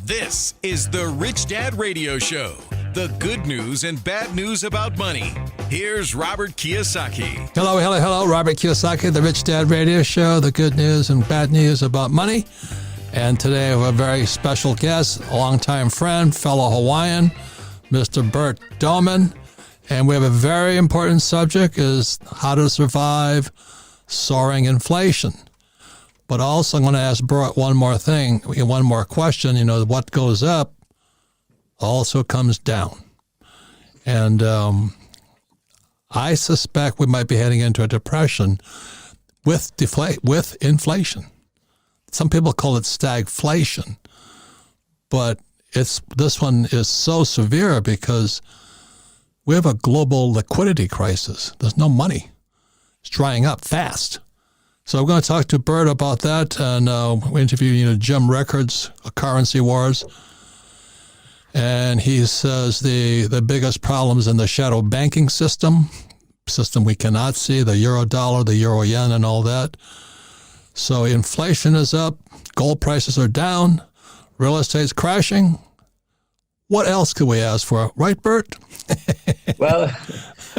This is the Rich Dad Radio Show. The good news and bad news about money. Here's Robert Kiyosaki. Hello. Robert Kiyosaki, the Rich Dad Radio Show. The good news and bad news about money. And today we have a very special guest, a longtime friend, fellow Hawaiian, Mr. Bert Doman. And we have a very important subject is how to survive soaring inflation. But also I'm going to ask Bert one more thing, one more question. What goes up also comes down. And I suspect we might be heading into a depression with inflation. Some people call it stagflation. But this one is so severe because we have a global liquidity crisis. There's no money. It's drying up fast. So I'm going to talk to Bert about that, and we interview Jim Rickards, Currency Wars, and he says the biggest problems in the shadow banking system we cannot see, the euro dollar, the euro yen, and all that. So inflation is up, gold prices are down, real estate's crashing. What else could we ask for, right, Bert? Well,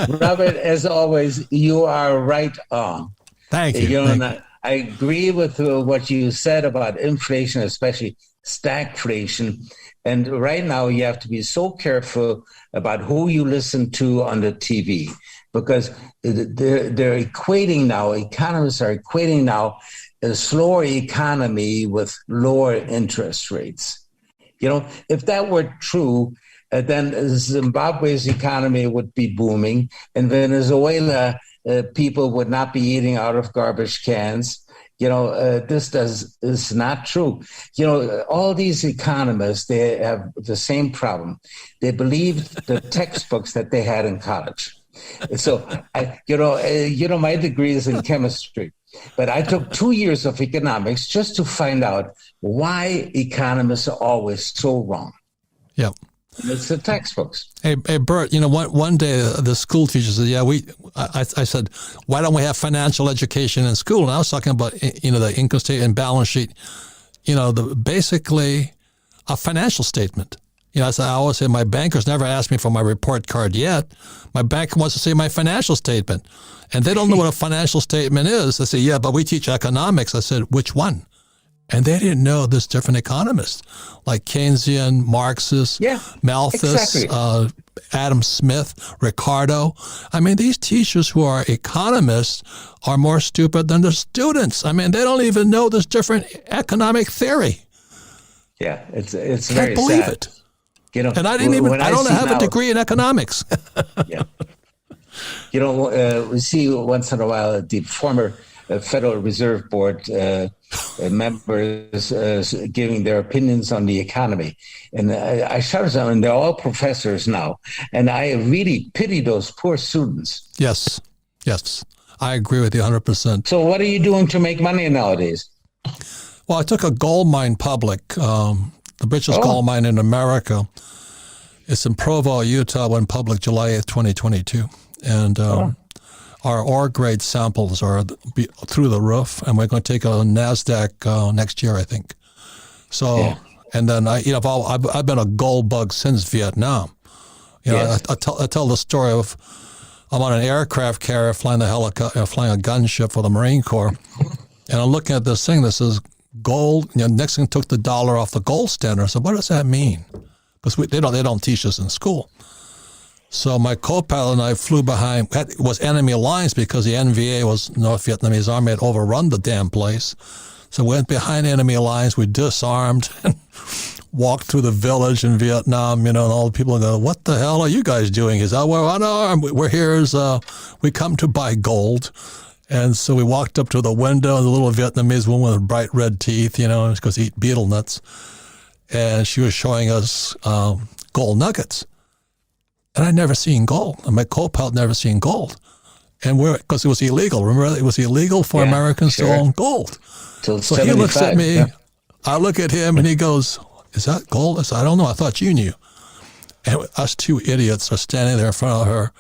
Robert, as always, you are right on. Thank you. And I agree with what you said about inflation, especially stagflation. And right now, you have to be so careful about who you listen to on the TV, because they're equating now, economists are equating now a slower economy with lower interest rates. If that were true, then Zimbabwe's economy would be booming, and Venezuela, people would not be eating out of garbage cans. This is not true. All these economists, they have the same problem. They believe the textbooks that they had in college. So, my degree is in chemistry, but I took 2 years of economics just to find out why economists are always so wrong. Yep. It's the textbooks. Hey, Bert, one day the school teacher said, I said, why don't we have financial education in school? And I was talking about, the income statement and balance sheet, basically a financial statement. I always say my banker's never asked me for my report card yet. My banker wants to see my financial statement. And they don't know what a financial statement is. They say, yeah, but we teach economics. I said, which one? And they didn't know there's different economists, like Keynesian, Marxist, Malthus, exactly. Adam Smith, Ricardo. I mean, these teachers who are economists are more stupid than the students. I mean, they don't even know there's different economic theory. Yeah, it's very sad. Can't believe it. And I don't have a degree in economics. Yeah. We see once in a while the former Federal Reserve Board members giving their opinions on the economy. And I shouted them, and they're all professors now. And I really pity those poor students. Yes. I agree with you 100%. So what are you doing to make money nowadays? Well, I took a gold mine public, the richest gold mine in America. It's in Provo, Utah, went public July 8th, 2022. And our ore grade samples are through the roof, and we're going to take a NASDAQ next year, I think. So, and then I've been a gold bug since Vietnam. I tell the story of I'm on an aircraft carrier flying flying a gunship for the Marine Corps, and I'm looking at this thing that says gold. Next thing took the dollar off the gold standard. So what does that mean? Because they don't teach us in school. So my co-pilot and I flew behind, it was enemy lines because the NVA was North Vietnamese Army had overrun the damn place. So we went behind enemy lines, we disarmed and walked through the village in Vietnam, and all the people go, what the hell are you guys doing? He said, we're unarmed, we're here, we come to buy gold. And so we walked up to the window, and the little Vietnamese woman with bright red teeth, because they eat beetle nuts. And she was showing us gold nuggets. And I'd never seen gold. And my co-pilot never seen gold. And because it was illegal. Remember, it was illegal for Americans to own gold. So he looks at me, I look at him, and he goes, is that gold? I said, I don't know. I thought you knew. And us two idiots are standing there in front of her.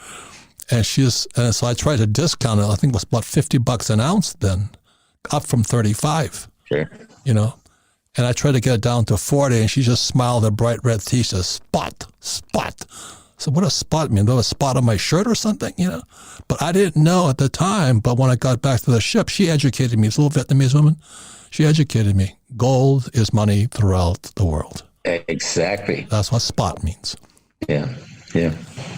And so I tried to discount it. I think it was about $50 an ounce then, up from 35. Sure. And I tried to get it down to 40, and she just smiled her bright red teeth, says, spot. So what does spot mean? A spot on my shirt or something, But I didn't know at the time. But when I got back to the ship, she educated me. This little Vietnamese woman, she educated me. Gold is money throughout the world. Exactly. That's what spot means. Yeah.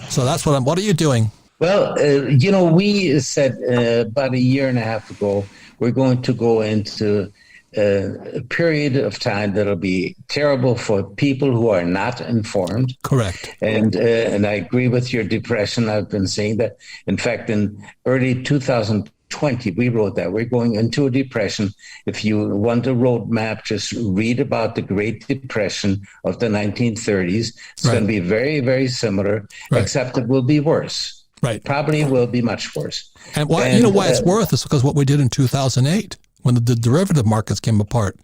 So that's what are you doing? Well, we said about a year and a half ago, we're going to go into a period of time that'll be terrible for people who are not informed. Correct. And I agree with your depression. I've been saying that. In fact, in early 2020, we wrote that we're going into a depression. If you want a roadmap, just read about the Great Depression of the 1930s. It's going to be very, very similar, except it will be worse. Right. Probably will be much worse. And you know why it's worth is because what we did in 2008. When the derivative markets came apart,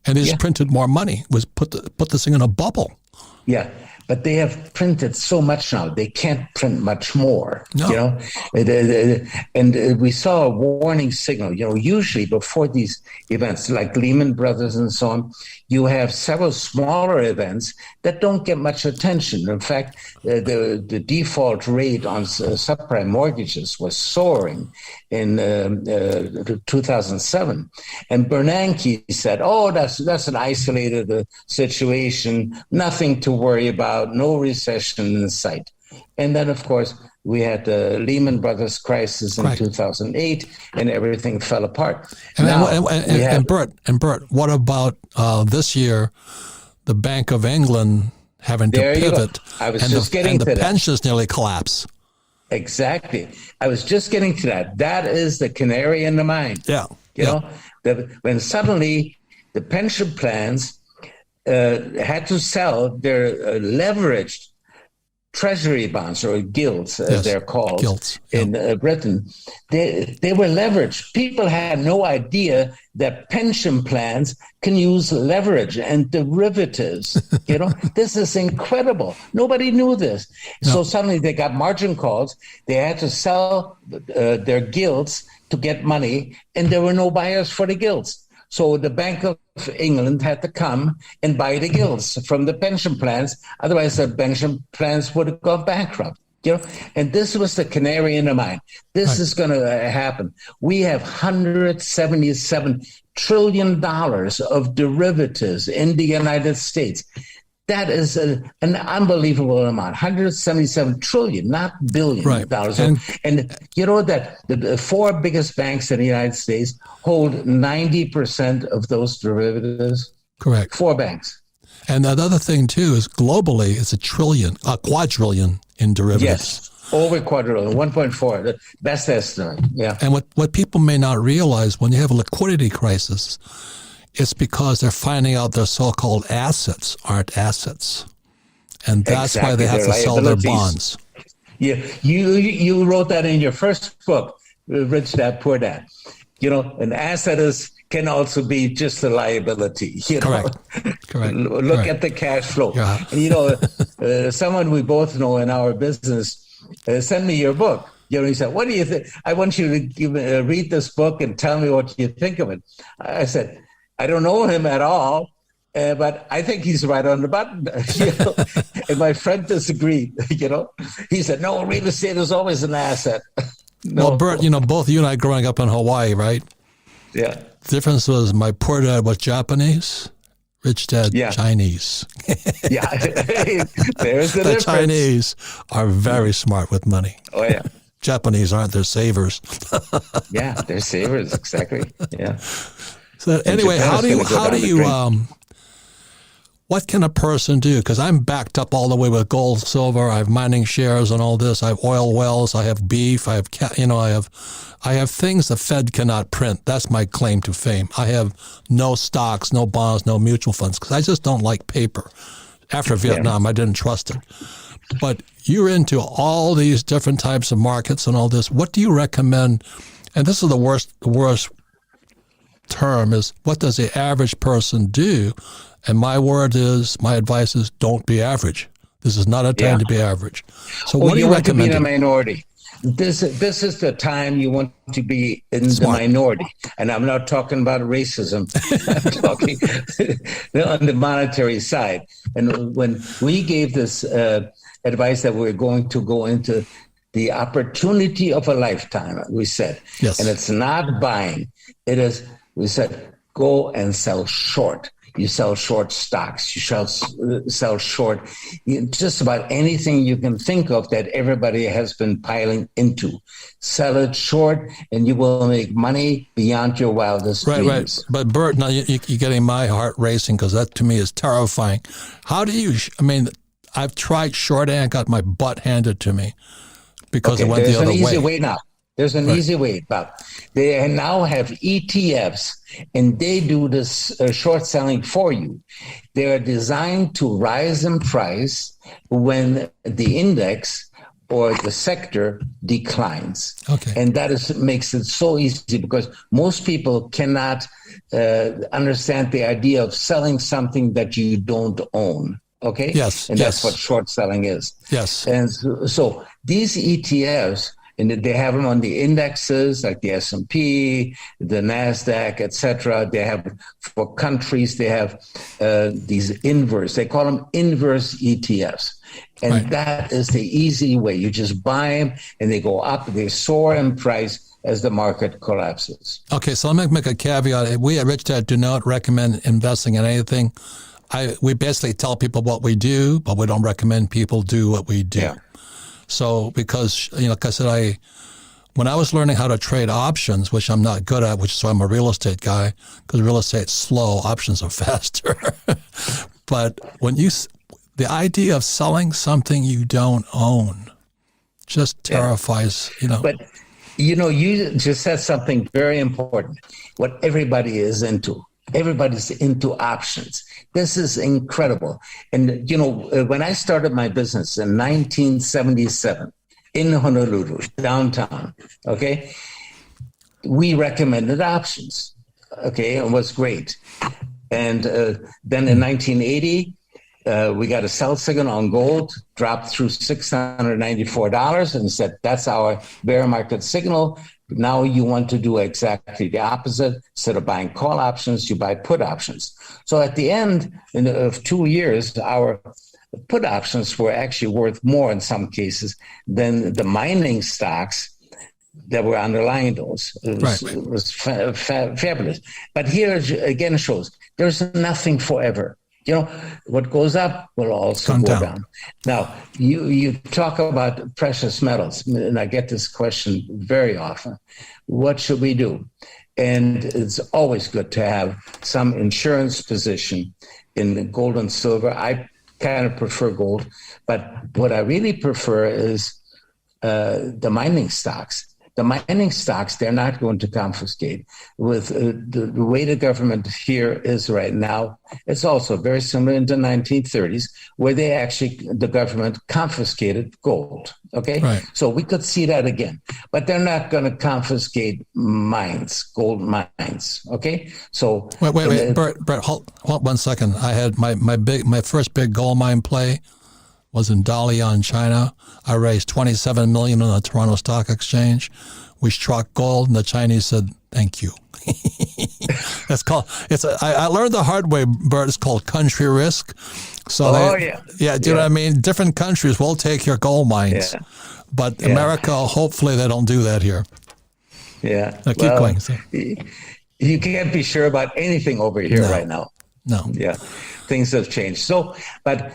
and they just printed more money, was put this thing in a bubble. Yeah, but they have printed so much now; they can't print much more. No. And we saw a warning signal. Usually before these events, like Lehman Brothers and so on, you have several smaller events that don't get much attention. In fact, the default rate on subprime mortgages was soaring in 2007. And Bernanke said, "Oh, that's an isolated situation, nothing to worry about, no recession in sight." And then, of course, we had the Lehman Brothers crisis in 2008, and everything fell apart. And Bert, what about this year, the Bank of England having to pivot? I was just getting to that. And the pensions nearly collapse. Exactly. I was just getting to that. That is the canary in the mine. Yeah. When suddenly the pension plans had to sell their leveraged treasury bonds, or gilts, as they're called, in Britain. They were leveraged. People had no idea that pension plans can use leverage and derivatives. This is incredible. Nobody knew this. No. So suddenly they got margin calls. They had to sell their gilts to get money, and there were no buyers for the gilts. So the Bank of England had to come and buy the gilts from the pension plans. Otherwise, the pension plans would have gone bankrupt. And this was the canary in the mine. This is going to happen. We have $177 trillion of derivatives in the United States. That is an unbelievable amount, $177 trillion, not billion dollars. And you know that the four biggest banks in the United States hold 90% of those derivatives. Correct. Four banks. And another thing, too, is globally it's a quadrillion in derivatives. Yes, over quadrillion, 1.4, the best estimate. Yeah. And what people may not realize, when you have a liquidity crisis, it's because they're finding out their so-called assets aren't assets. And that's why they have to sell their bonds. Yeah, you wrote that in your first book, Rich Dad, Poor Dad. An asset can also be just a liability. Correct. Look at the cash flow. Yeah. Someone we both know in our business sent me your book. He said, "What do you think? I want you to read this book and tell me what you think of it." I said, "I don't know him at all, but I think he's right on the button." And my friend disagreed. He said, "No, real estate is always an asset." No. Well, Bert, both you and I growing up in Hawaii, right? Yeah. The difference was my poor dad was Japanese, rich dad Chinese. Yeah, there's the difference. Chinese are very smart with money. Oh yeah. Japanese aren't. They're savers. Yeah, they're savers. Exactly. Yeah. So anyway, how do you what can a person do? Because I'm backed up all the way with gold, silver. I have mining shares and all this. I have oil wells. I have beef. I have I have things the Fed cannot print. That's my claim to fame. I have no stocks, no bonds, no mutual funds because I just don't like paper. After Vietnam, I didn't trust it. But you're into all these different types of markets and all this. What do you recommend? And this is the worst term is, what does the average person do? And my advice is, don't be average. This is not a time to be average. So what do you recommend? You have to be in a minority. This is the time you want to be in the minority. And I'm not talking about racism. I'm talking on the monetary side. And when we gave this advice that we're going to go into the opportunity of a lifetime, we said, yes. And it's not buying. It is, we said, go and sell short. You sell short stocks. You shall sell short just about anything you can think of that everybody has been piling into. Sell it short, and you will make money beyond your wildest dreams. Right. But Bert, now you're getting my heart racing because that to me is terrifying. How do you? I mean, I've tried shorting and got my butt handed to me because it went the other way. There's an easy way now. There's an easy way, Bob. They now have ETFs, and they do this short selling for you. They are designed to rise in price when the index or the sector declines. Okay. And that makes it so easy because most people cannot understand the idea of selling something that you don't own. Okay? Yes. And that's what short selling is. Yes. And so these ETFs, and they have them on the indexes like the S&P, the NASDAQ, etc. They have for countries, they have these inverse. They call them inverse ETFs. And that is the easy way. You just buy them and they go up, they soar in price as the market collapses. Okay, so let me make a caveat. We at Rich Dad do not recommend investing in anything. We basically tell people what we do, but we don't recommend people do what we do. Yeah. So because, like I said, when I was learning how to trade options, which I'm not good at, so I'm a real estate guy, because real estate's slow, options are faster. But the idea of selling something you don't own just terrifies, But, you just said something very important, what everybody is into. Everybody's into options. This is incredible. And, when I started my business in 1977 in Honolulu, downtown, okay, we recommended options, okay, it was great. And then in 1980, we got a sell signal on gold, dropped through $694 and said, that's our bear market signal. Now you want to do exactly the opposite. Instead of buying call options, you buy put options. So at the end of 2 years, our put options were actually worth more in some cases than the mining stocks that were underlying those. It was fabulous. But here again shows there's nothing forever. What goes up will also go down. Now, you talk about precious metals, and I get this question very often. What should we do? And it's always good to have some insurance position in gold and silver. I kind of prefer gold, but what I really prefer is the mining stocks. The mining stocks, they're not going to confiscate. With the way the government here is right now, it's also very similar in the 1930s, where the government confiscated gold. Okay? Right. So we could see that again. But they're not going to confiscate mines, gold mines. Okay? So Wait, Bert, hold 1 second. I had my first big gold mine play was in Dalian, China. I raised $27 million on the Toronto Stock Exchange. We struck gold, and the Chinese said, "Thank you." I learned the hard way, Bert. It's called country risk. So do you know what I mean? Different countries will take your gold mines, but America, hopefully, they don't do that here. Yeah, now, keep going. So. You can't be sure about anything over here right now. No. Yeah, things have changed. So, but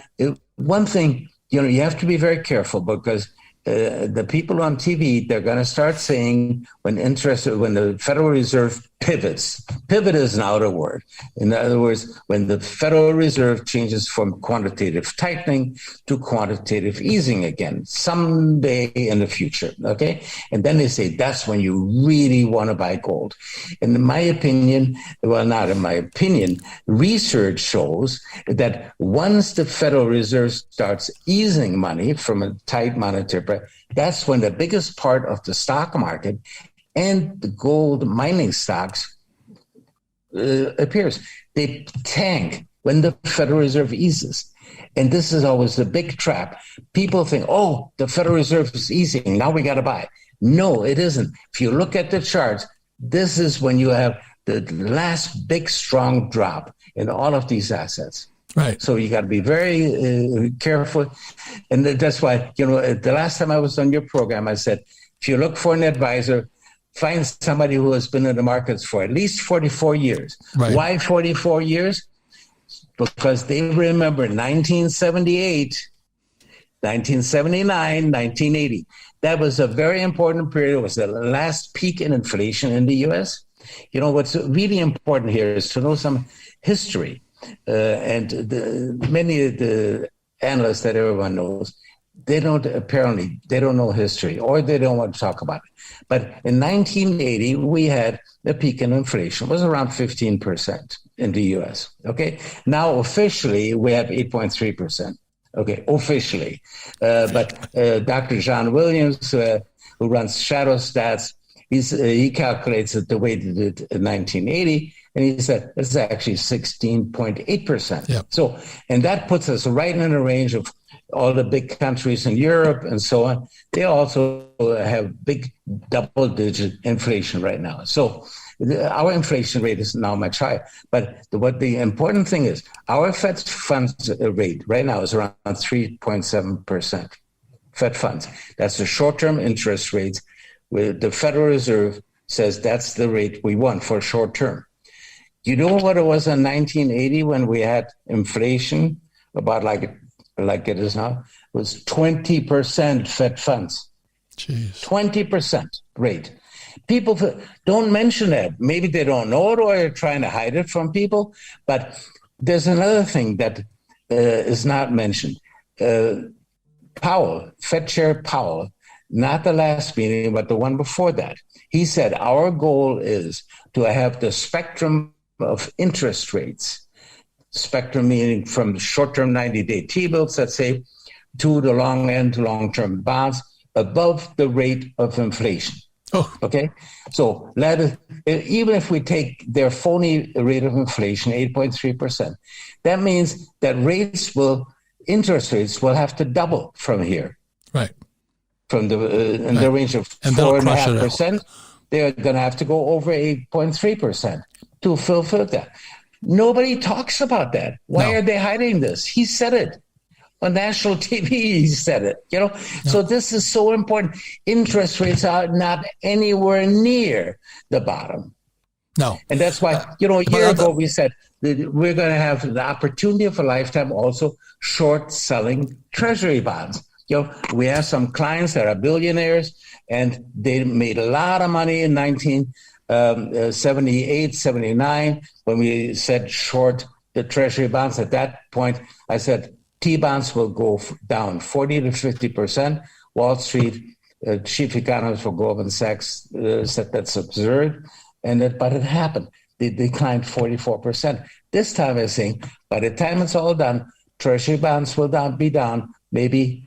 one thing, you have to be very careful because the people on TV, they're going to start saying when the Federal Reserve pivots. Pivot is an outer word. In other words, when the Federal Reserve changes from quantitative tightening to quantitative easing again, someday in the future, okay? And then they say that's when you really want to buy gold. And in my opinion, well, not in my opinion, research shows that once the Federal Reserve starts easing money from a tight monetary price, that's when the biggest part of the stock market and the gold mining stocks appears. They tank when the Federal Reserve eases. And this is always the big trap. People think, oh, the Federal Reserve is easing. Now we got to buy. No, it isn't. If you look at the charts, this is when you have the last big, strong drop in all of these assets. Right. So you got to be very careful. And that's why, the last time I was on your program, I said, if you look for an advisor, find somebody who has been in the markets for at least 44 years. Right. Why 44 years? Because they remember 1978, 1979, 1980. That was a very important period. It was the last peak in inflation in the U.S. What's really important here is to know some history. And many of the analysts that everyone knows, they don't know history, or they don't want to talk about it. But in 1980, we had the peak in inflation. It was around 15% in the U.S. Okay. Now, officially, we have 8.3%. Okay, officially. But Dr. John Williams, who runs Shadow Stats, he calculates it the way they did in 1980, and he said it's actually 16.8%. Yep. So, and that puts us right in the range of all the big countries in Europe and so on. They also have big double-digit inflation right now. So our inflation rate is now much higher. But what the important thing is, our Fed funds rate right now is around 3.7%. Fed funds. That's the short-term interest rates. Where the Federal Reserve says that's the rate we want for short-term. You know what it was in 1980 when we had inflation about like it is now? It was 20% Fed funds. Jeez. 20% rate. People don't mention that. Maybe they don't know it, or they're trying to hide it from people. But there's another thing that is not mentioned. Powell, Fed Chair Powell, not the last meeting, but the one before that, he said our goal is to have the spectrum of interest rates, spectrum meaning from short-term 90-day T-bills, let's say, to the long-end long-term bonds above the rate of inflation. Oh. Okay? So even if we take their phony rate of inflation, 8.3%, that means that interest rates will have to double from here. Right. From the range of 4.5%, they're going to have to go over 8.3% to fulfill that. Nobody talks about that. Why are they hiding this? He said it on national TV. He said it. No. So this is so important. Interest rates are not anywhere near the bottom. No, and that's why a year ago we said that we're going to have the opportunity of a lifetime also short selling Treasury bonds. We have some clients that are billionaires, and they made a lot of money in 1978, 79, when we said short the Treasury bonds. At that point, I said T-bonds will go down 40 to 50%. Wall Street chief economist for Goldman Sachs said that's absurd, but it happened. They declined 44%. This time I'm saying, by the time it's all done, Treasury bonds will be down maybe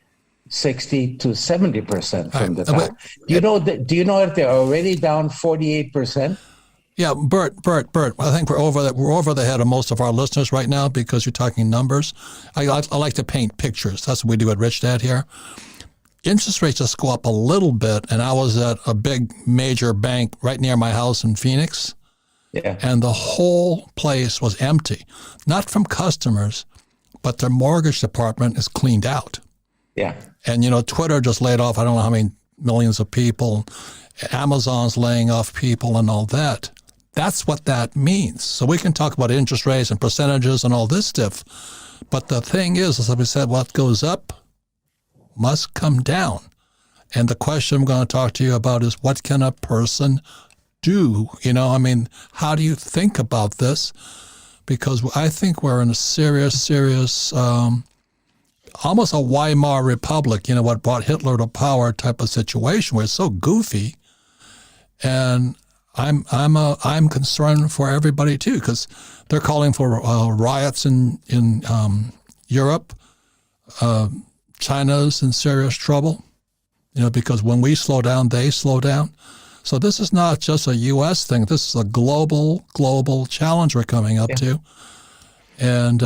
60 to 70% from the top. Do you know that they're already down 48%? Yeah, Bert, I think we're over the head of most of our listeners right now because you're talking numbers. I like to paint pictures. That's what we do at Rich Dad here. Interest rates just go up a little bit, and I was at a big major bank right near my house in Phoenix, and the whole place was empty. Not from customers, but their mortgage department is cleaned out. Yeah. And, Twitter just laid off, I don't know how many millions of people. Amazon's laying off people and all that. That's what that means. So we can talk about interest rates and percentages and all this stuff. But the thing is, as we said, what goes up must come down. And the question I'm going to talk to you about is, what can a person do? How do you think about this? Because I think we're in a serious almost a Weimar Republic, what brought Hitler to power type of situation where it's so goofy. And I'm concerned for everybody too, because they're calling for riots in Europe. China's in serious trouble, because when we slow down, they slow down. So this is not just a U.S. thing. This is a global challenge we're coming up to. And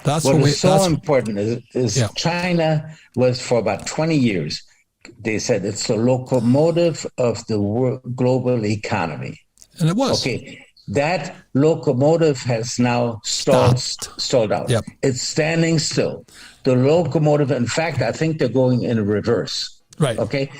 that's what what is so important is yeah. China was for about 20 years. They said it's the locomotive of the global economy. And it was. Okay. That locomotive has now stalled out. Yep. It's standing still. The locomotive, in fact, I think they're going in reverse. Right. Okay.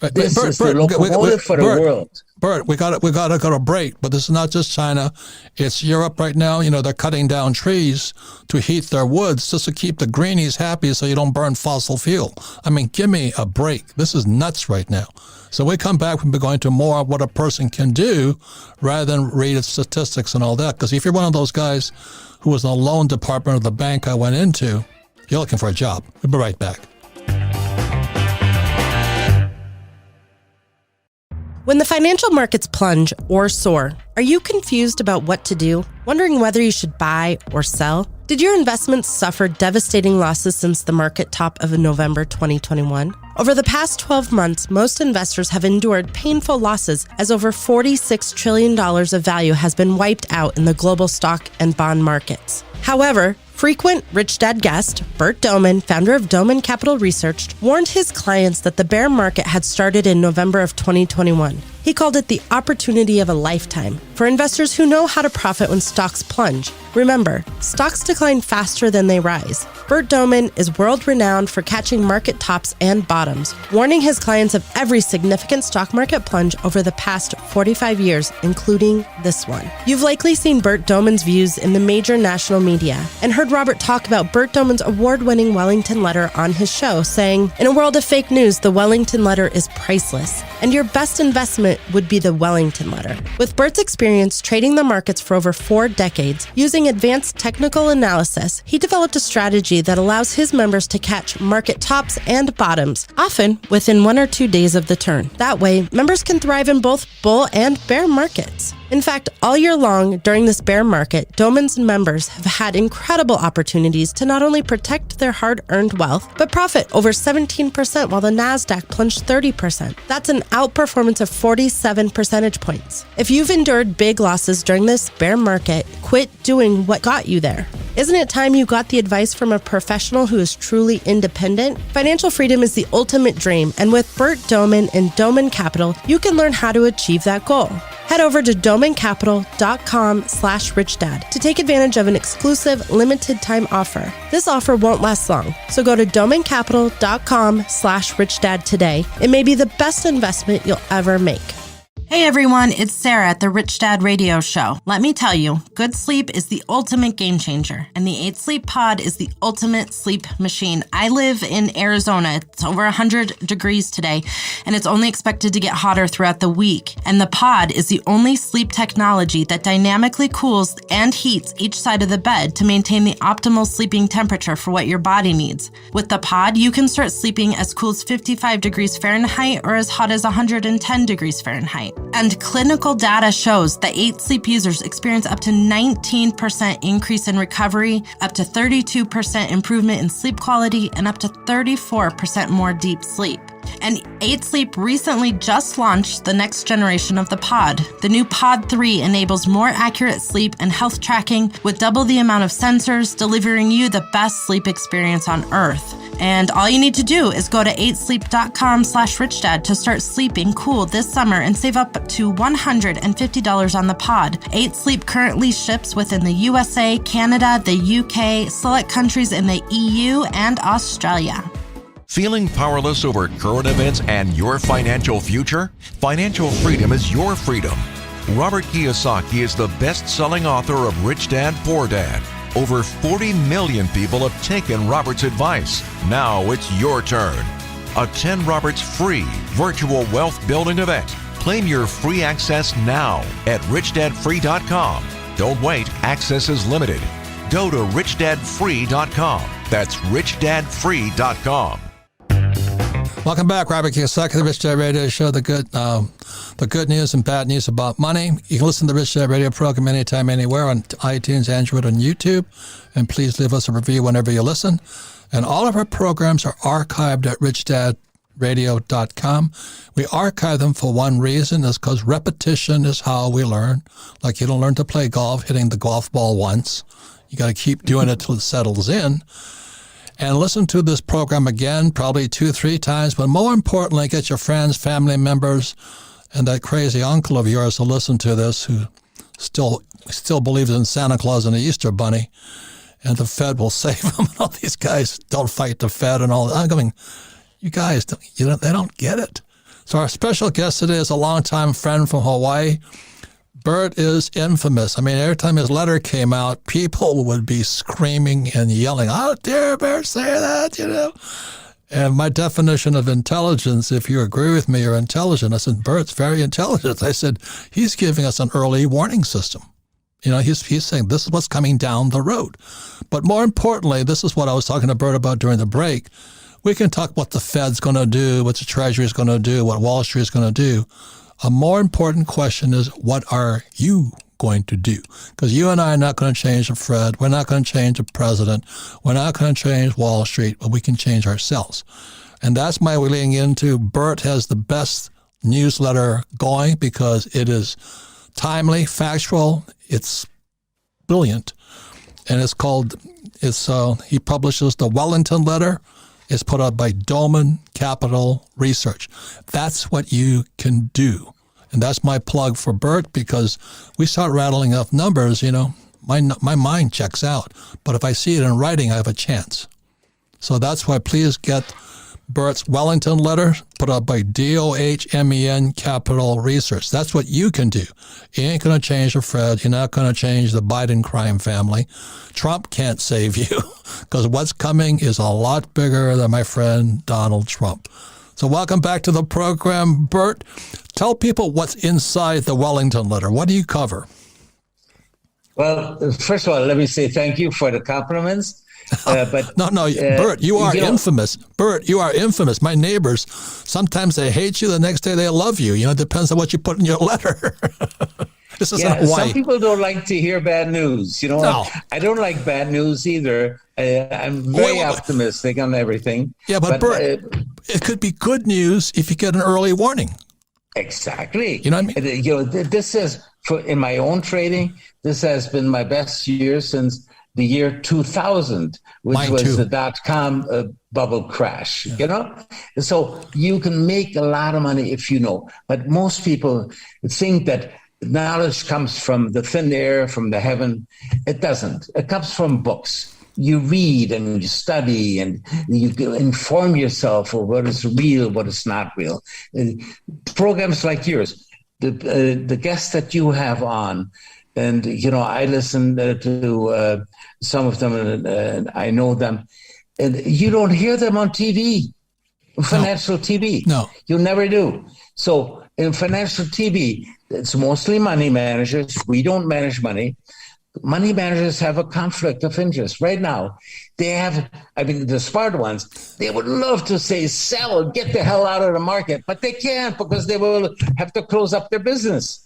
Right. This is the locomotive for the world. Bert, we got to go to break, but this is not just China. It's Europe right now. You know, they're cutting down trees to heat their woods just to keep the greenies happy so you don't burn fossil fuel. I mean, give me a break. This is nuts right now. So we come back, we'll be going to more of what a person can do rather than read statistics and all that. Because if you're one of those guys who was in the loan department of the bank I went into, you're looking for a job. We'll be right back. When the financial markets plunge or soar, are you confused about what to do? Wondering whether you should buy or sell? Did your investments suffer devastating losses since the market top of November 2021? Over the past 12 months, most investors have endured painful losses as over $46 trillion of value has been wiped out in the global stock and bond markets. However, frequent Rich Dad guest, Bert Dohmen, founder of Dohmen Capital Research, warned his clients that the bear market had started in November of 2021. He called it the opportunity of a lifetime for investors who know how to profit when stocks plunge. Remember, stocks decline faster than they rise. Bert Dohmen is world-renowned for catching market tops and bottoms, warning his clients of every significant stock market plunge over the past 45 years, including this one. You've likely seen Bert Dohmen's views in the major national media and heard Robert talk about Bert Dohmen's award-winning Wellington letter on his show, saying, "In a world of fake news, the Wellington letter is priceless, and your best investment would be the Wellington letter." With Bert's experience trading the markets for over 4 decades, using advanced technical analysis, he developed a strategy that allows his members to catch market tops and bottoms, often within 1 or 2 days of the turn. That way, members can thrive in both bull and bear markets. In fact, all year long during this bear market, Dohmen's members have had incredible opportunities to not only protect their hard-earned wealth, but profit over 17% while the NASDAQ plunged 30%. That's an outperformance of 47 percentage points. If you've endured big losses during this bear market, quit doing what got you there. Isn't it time you got the advice from a professional who is truly independent? Financial freedom is the ultimate dream, and with Bert Dohmen and Dohmen Capital, you can learn how to achieve that goal. Head over to domencapital.com/richdad to take advantage of an exclusive limited time offer. This offer won't last long, so go to domencapital.com/richdad today. It may be the best investment you'll ever make. Hey everyone, it's Sarah at the Rich Dad Radio Show. Let me tell you, good sleep is the ultimate game changer, and the 8 Sleep Pod is the ultimate sleep machine. I live in Arizona. It's over 100 degrees today, and it's only expected to get hotter throughout the week. And the pod is the only sleep technology that dynamically cools and heats each side of the bed to maintain the optimal sleeping temperature for what your body needs. With the pod, you can start sleeping as cool as 55 degrees Fahrenheit or as hot as 110 degrees Fahrenheit. And clinical data shows that 8 Sleep users experience up to 19% increase in recovery, up to 32% improvement in sleep quality, and up to 34% more deep sleep. And 8 Sleep recently just launched the next generation of the pod. The new Pod 3 enables more accurate sleep and health tracking with double the amount of sensors, delivering you the best sleep experience on Earth. And all you need to do is go to 8sleep.com/richdad to start sleeping cool this summer and save up to $150 on the pod. 8 Sleep currently ships within the USA, Canada, the UK, select countries in the EU, and Australia. Feeling powerless over current events and your financial future? Financial freedom is your freedom. Robert Kiyosaki is the best-selling author of Rich Dad, Poor Dad. Over 40 million people have taken Robert's advice. Now it's your turn. Attend Robert's free virtual wealth building event. Claim your free access now at richdadfree.com. Don't wait, access is limited. Go to richdadfree.com. That's richdadfree.com. Welcome back, Robert Kiyosaki, the Rich Dad Radio Show. The good news and bad news about money. You can listen to the Rich Dad Radio program anytime, anywhere on iTunes, Android, and YouTube. And please leave us a review whenever you listen. And all of our programs are archived at richdadradio.com. We archive them for one reason, is because repetition is how we learn. Like you don't learn to play golf hitting the golf ball once. You got to keep doing it till it settles in. And listen to this program again, probably 2-3 times. But more importantly, get your friends, family members, and that crazy uncle of yours to listen to this who still believes in Santa Claus and the Easter Bunny, and the Fed will save them. And all these guys don't fight the Fed and all that. I'm going, you guys, they don't get it. So our special guest today is a longtime friend from Hawaii. Bert is infamous. I mean, every time his letter came out, people would be screaming and yelling, "How dare Bert say that?" And my definition of intelligence, if you agree with me, you're intelligent. I said, Bert's very intelligent. I said, he's giving us an early warning system. He's saying this is what's coming down the road. But more importantly, this is what I was talking to Bert about during the break. We can talk what the Fed's going to do, what the Treasury is going to do, what Wall Street is going to do. A more important question is, what are you going to do? Because you and I are not going to change the Fed. We're not going to change the president. We're not going to change Wall Street, but we can change ourselves. And that's my leading into. Bert has the best newsletter going because it is timely, factual. It's brilliant. And it's called, he publishes the Wellington Letter. It's put out by Doman Capital Research. That's what you can do. And that's my plug for Bert, because we start rattling off numbers, my mind checks out. But if I see it in writing, I have a chance. So that's why please get Bert's Wellington Letter, put out by DOHMEN Capital Research. That's what you can do. You ain't going to change the Fed. You're not going to change the Biden crime family. Trump can't save you, because what's coming is a lot bigger than my friend Donald Trump. So welcome back to the program. Bert, tell people what's inside the Wellington Letter. What do you cover? Well, first of all, let me say thank you for the compliments. But Bert, you are infamous. Bert, you are infamous. My neighbors, sometimes they hate you, the next day they love you. It depends on what you put in your letter. This is Hawaii. Some people don't like to hear bad news. No. I don't like bad news either. I'm very optimistic on everything. Yeah, but Bert, it could be good news if you get an early warning. Exactly. You know what I mean? This is, in my own trading, this has been my best year since the year 2000, which Mine was too. the dot-com bubble crash, So you can make a lot of money if you know. But most people think that knowledge comes from the thin air, from the heaven. It doesn't. It comes from books. You read and you study and you inform yourself of what is real, what is not real. Programs like yours, the guests that you have on, and, I listen to some of them, and I know them. And you don't hear them on TV, financial TV. No. You never do. So in financial TV, it's mostly money managers. We don't manage money. Money managers have a conflict of interest. Right now, they have, the smart ones, they would love to say, sell, get the hell out of the market, but they can't, because they will have to close up their business.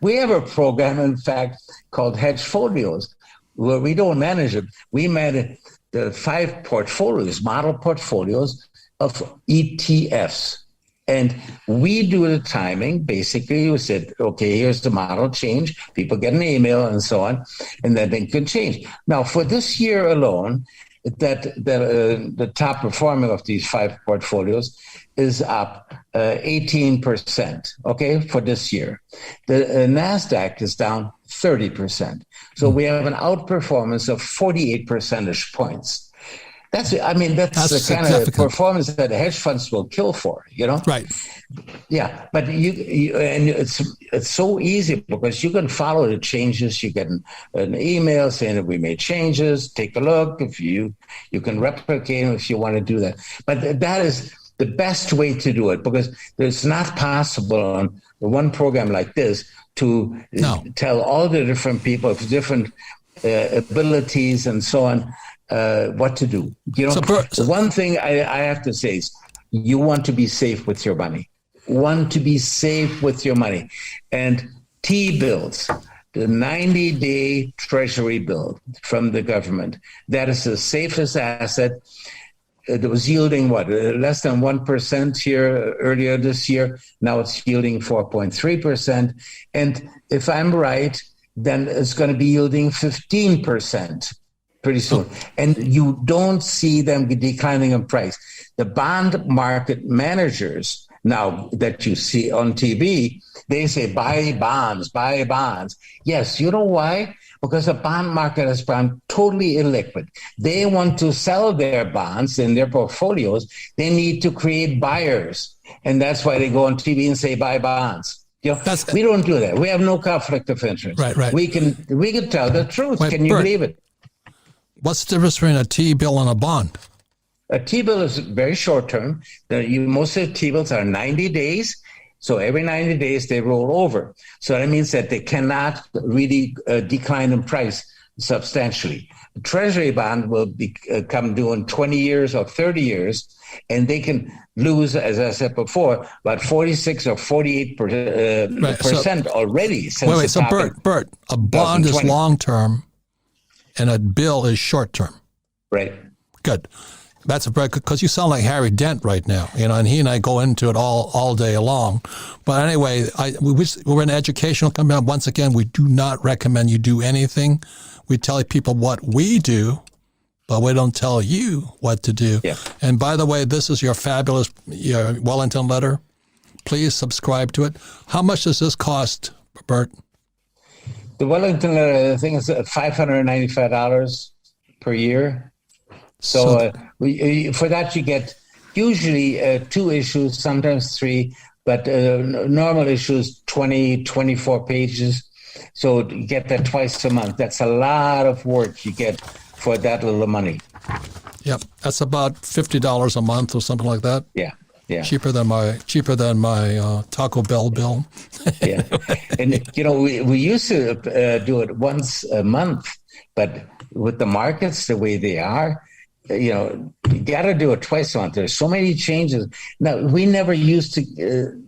We have a program, in fact, called Hedge Folios, where we don't manage it. We manage the 5 portfolios, model portfolios of ETFs. And we do the timing. Basically, we said, okay, here's the model change. People get an email and so on, and then they can change. Now, for this year alone, the top performing of these 5 portfolios is up 18%, okay, for this year. The NASDAQ is down 30%. So we have an outperformance of 48 percentage points. That's the kind of performance that hedge funds will kill for, Right. Yeah, but and it's so easy, because you can follow the changes. You get an email saying that we made changes. Take a look. If you can replicate them if you want to do that. But that is the best way to do it, because it's not possible on one program like this to tell all the different people of different abilities and so on what to do. One thing I have to say is, you want to be safe with your money. And T-bills, the 90-day Treasury bill from the government, that is the safest asset. It was yielding, less than 1% here earlier this year. Now it's yielding 4.3%. And if I'm right, then it's going to be yielding 15% pretty soon. And you don't see them declining in price. The bond market managers now that you see on TV, they say, buy bonds, buy bonds. Yes, you know why? Because the bond market has gone totally illiquid. They want to sell their bonds in their portfolios. They need to create buyers. And that's why they go on TV and say, buy bonds. You know, we don't do that. We have no conflict of interest. Right. We can tell the truth. Can you believe it? What's the difference between a T-bill and a bond? A T-bill is very short term. Most of the T-bills are 90 days. So every 90 days they roll over. So that means that they cannot really decline in price substantially. A treasury bond will come due in 20 years or 30 years, and they can lose, as I said before, about 46 or 48% already. Since wait. So Bert, a bond is long term, and a bill is short term. Right. Good. That's a break, because you sound like Harry Dent right now, and he and I go into it all day long. But anyway, we're an educational company. Once again, we do not recommend you do anything. We tell people what we do, but we don't tell you what to do. Yeah. And by the way, this is your fabulous Wellington letter. Please subscribe to it. How much does this cost, Bert? The Wellington letter, I think, is $595 per year. So for that, you get usually 2 issues, sometimes 3, but normal issues, 20, 24 pages. So you get that twice a month. That's a lot of work you get for that little money. Yep. That's about $50 a month or something like that. Yeah. Cheaper than my Taco Bell bill. Yeah. And, we used to do it once a month, but with the markets the way they are, you got to do it twice a month. There's so many changes. Now, we never used to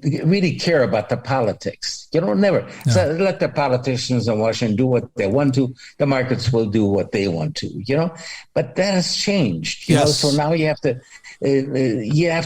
really care about the politics. Never. No. So let the politicians in Washington do what they want to. The markets will do what they want to, But that has changed, Yes. So now you have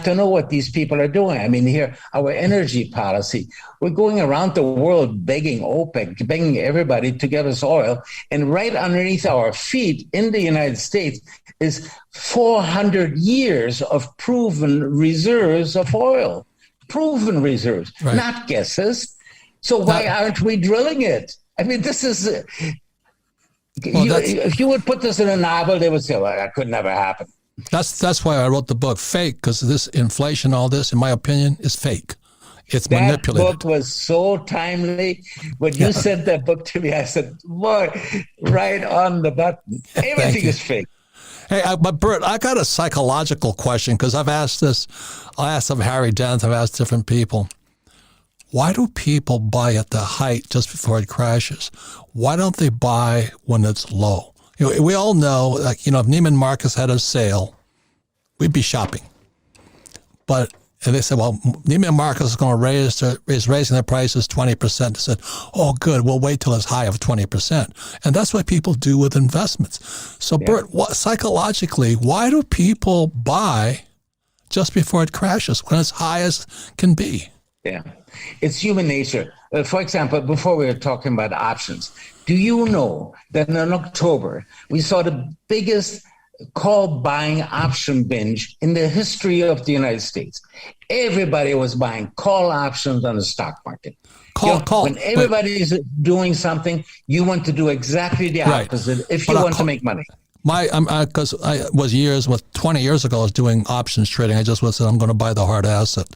to know what these people are doing. I mean, here, our energy policy, we're going around the world begging OPEC, begging everybody to give us oil. And right underneath our feet in the United States is 400 years of proven reserves of oil. Proven reserves, right. Not guesses. So why aren't we drilling it? I mean, this is... if you would put this in a novel, they would say, well, that could never happen. That's why I wrote the book, Fake, because this inflation, all this, in my opinion, is fake. It's manipulated. That book was so timely. When you sent that book to me, I said, boy, right on the button. Everything is fake. Hey, but Bert, I got a psychological question, because I've asked this. I asked of Harry Dent, I've asked different people. Why do people buy at the height just before it crashes? Why don't they buy when it's low? We all know, if Neiman Marcus had a sale, we'd be shopping. And they said, well, Neiman Marcus is going to raising their prices 20%. They said, oh, good, we'll wait till it's high of 20%. And that's what people do with investments. So, Bert, psychologically, why do people buy just before it crashes when it's high as can be? Yeah, it's human nature. For example, before we were talking about options, do you know that in October, we saw the biggest call buying option binge in the history of the United States? Everybody was buying call options on the stock market. When everybody's doing something, you want to do exactly the opposite if you want to make money. Because I was 20 years ago, I was doing options trading. I just said, I'm going to buy the hard asset.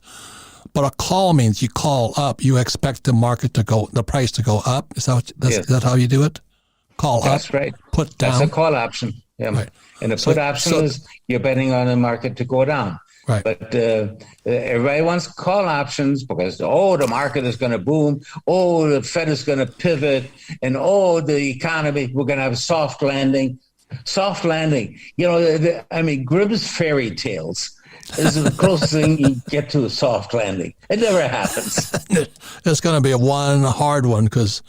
But a call means you call up. You expect the price to go up. Is that how you do it? Call up. That's right. Put down. That's a call option. Yeah. Right. And the put option is you're betting on the market to go down. Right. But everybody wants call options because, the market is going to boom. The Fed is going to pivot. And, the economy, we're going to have a soft landing. Soft landing. Grimm's fairy tales is the closest thing you get to a soft landing. It never happens. It's going to be one hard one because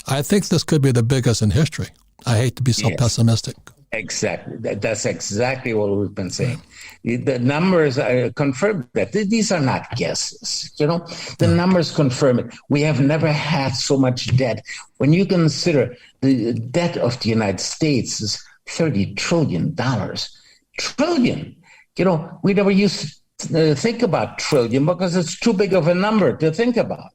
I think this could be the biggest in history. I hate to be so pessimistic. Exactly. That's exactly what we've been saying. The numbers confirm that. These are not guesses. The numbers confirm it. We have never had so much debt. When you consider the debt of the United States is $30 trillion. Trillion. We never used to think about trillion because it's too big of a number to think about,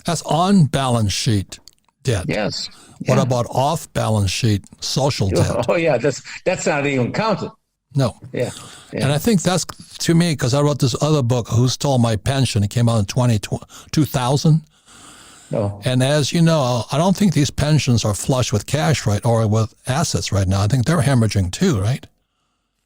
That's on balance sheet debt. Yes. What about off balance sheet social debt? Oh, yeah. That's not even counted. No. Yeah. And I think that's, to me, because I wrote this other book, Who Stole My Pension? It came out in 2000. No. And as you know, I don't think these pensions are flush with cash, right, or with assets right now. I think they're hemorrhaging too, right?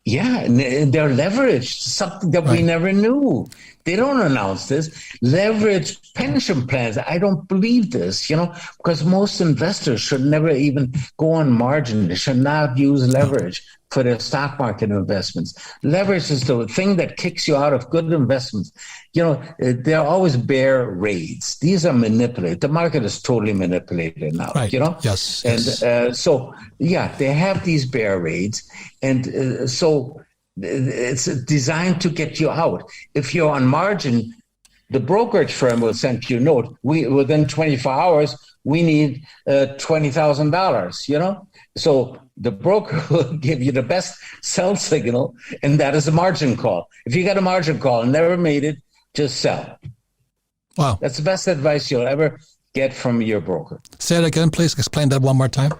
Yeah, and they're leveraged, something that we never knew. They don't announce this. Leveraged pension plans. I don't believe this, because most investors should never even go on margin. They should not use leverage for their stock market investments. Leverage is the thing that kicks you out of good investments. There are always bear raids. These are manipulated. The market is totally manipulated now, right. Yes. And so, they have these bear raids. And so it's designed to get you out. If you're on margin, the brokerage firm will send you a note. Within 24 hours, we need $20,000, So the broker will give you the best sell signal, and that is a margin call. If you got a margin call and never made it, just sell. Wow. That's the best advice you'll ever get from your broker. Say it again, please. Explain that one more time.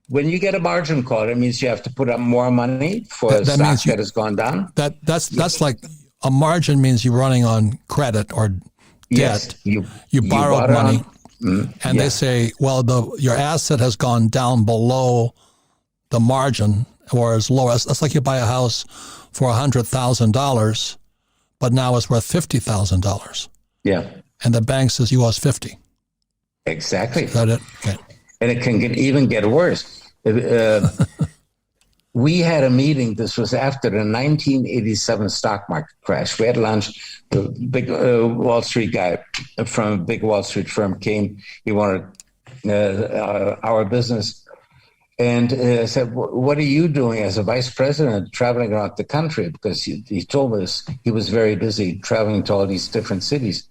When you get a margin call, it means you have to put up more money for a stock that has gone down. That's like a margin means you're running on credit or debt. Yes, you borrowed money. And they say, well, your asset has gone down below the margin or as low as, that's like you buy a house for $100,000, but now it's worth $50,000. Yeah. And the bank says you owe us 50. Exactly. Is that it? Okay. And it can even get worse. We had a meeting. This was after the 1987 stock market crash. We had lunch. The big Wall Street guy from a big Wall Street firm came. He wanted our business. And I said, what are you doing as a vice president traveling around the country? Because he told us he was very busy traveling to all these different cities.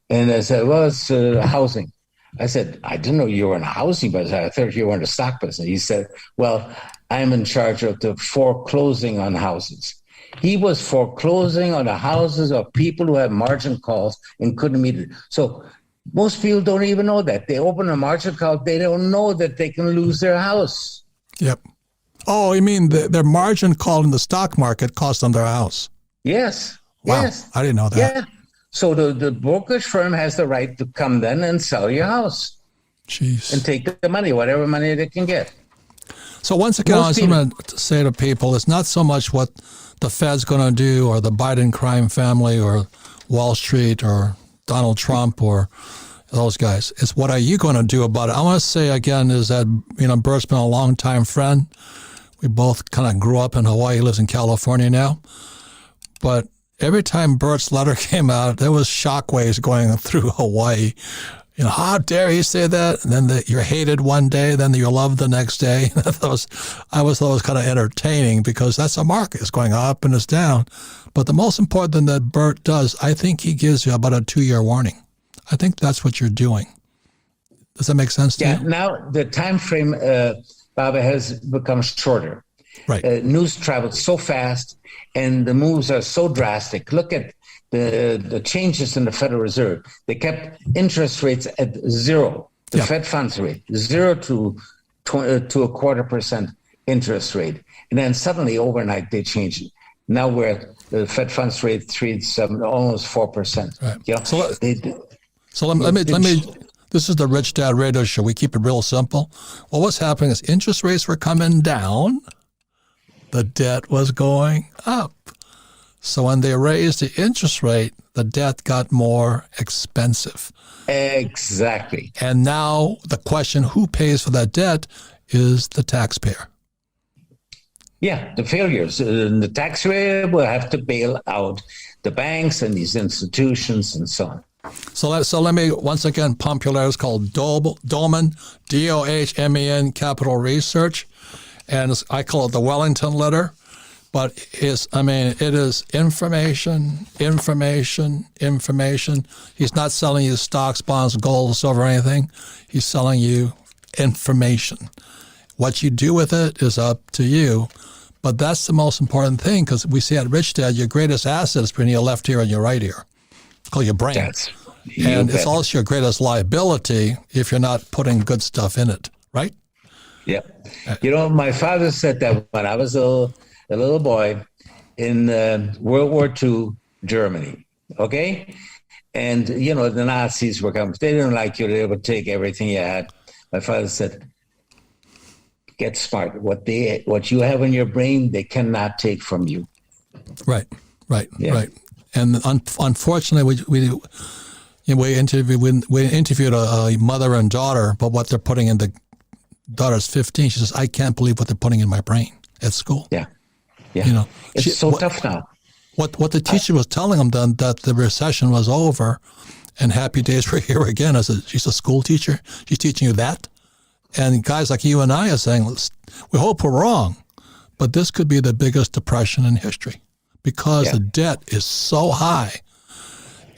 And I said, well, it's housing. I said, I didn't know you were in a housing business. I thought you were in the stock business. He said, well, I'm in charge of the foreclosing on houses. He was foreclosing on the houses of people who had margin calls and couldn't meet it. So most people don't even know that. They open a margin call, they don't know that they can lose their house. Yep. Oh, you mean their margin call in the stock market cost them their house? Yes. Wow. Yes. I didn't know that. Yeah. So the brokerage firm has the right to come then and sell your house. Jeez. And take the money, whatever money they can get. So once again, I was going to say to people, it's not so much what the Fed's going to do or the Biden crime family or Wall Street or Donald Trump or those guys. It's what are you going to do about it? I want to say again is that, Bert's been a long-time friend. We both kind of grew up in Hawaii. He lives in California now. But every time Bert's letter came out, there was shockwaves going through Hawaii. How dare you say that? And then you're hated one day, then you're loved the next day. I always thought it was kind of entertaining because that's a market. It's going up and it's down. But the most important thing that Bert does, I think he gives you about a 2-year warning. I think that's what you're doing. Does that make sense to you? Yeah, now the time frame, Baba, has become shorter. Right. News travels so fast and the moves are so drastic. Look at the changes in the Federal Reserve. They kept interest rates at zero. The Fed funds rate, 0 to 0.25% interest rate. And then suddenly overnight they changed it. Now we're at the Fed funds rate 3.7, almost 4%. Right. So let me. This is the Rich Dad Radio Show. We keep it real simple. Well, what's happening is interest rates were coming down. The debt was going up. So when they raised the interest rate, the debt got more expensive. Exactly. And now the question, who pays for that debt, is the taxpayer. Yeah, the failures. The taxpayer will have to bail out the banks and these institutions and so on. So let me once again pump your letters called Dohmen, Dohmen, Capital Research, and I call it the Wellington letter. But it is information. He's not selling you stocks, bonds, gold, silver, or anything. He's selling you information. What you do with it is up to you. But that's the most important thing, because we see at Rich Dad, your greatest asset is between your left ear and your right ear. It's called your brain. And it's also your greatest liability if you're not putting good stuff in it, right? Yeah. My father said that when I was a little boy in World War II Germany, okay? And, the Nazis were coming. They didn't like you. They would take everything you had. My father said, get smart. What you have in your brain, they cannot take from you. Right. And unfortunately, we interviewed a mother and daughter, but what they're putting in the daughter's 15. She says, I can't believe what they're putting in my brain at school. Yeah. It's tough now. What the teacher was telling them then, that the recession was over and happy days were here again. She's a school teacher. She's teaching you that. And guys like you and I are saying, we hope we're wrong, but this could be the biggest depression in history because the debt is so high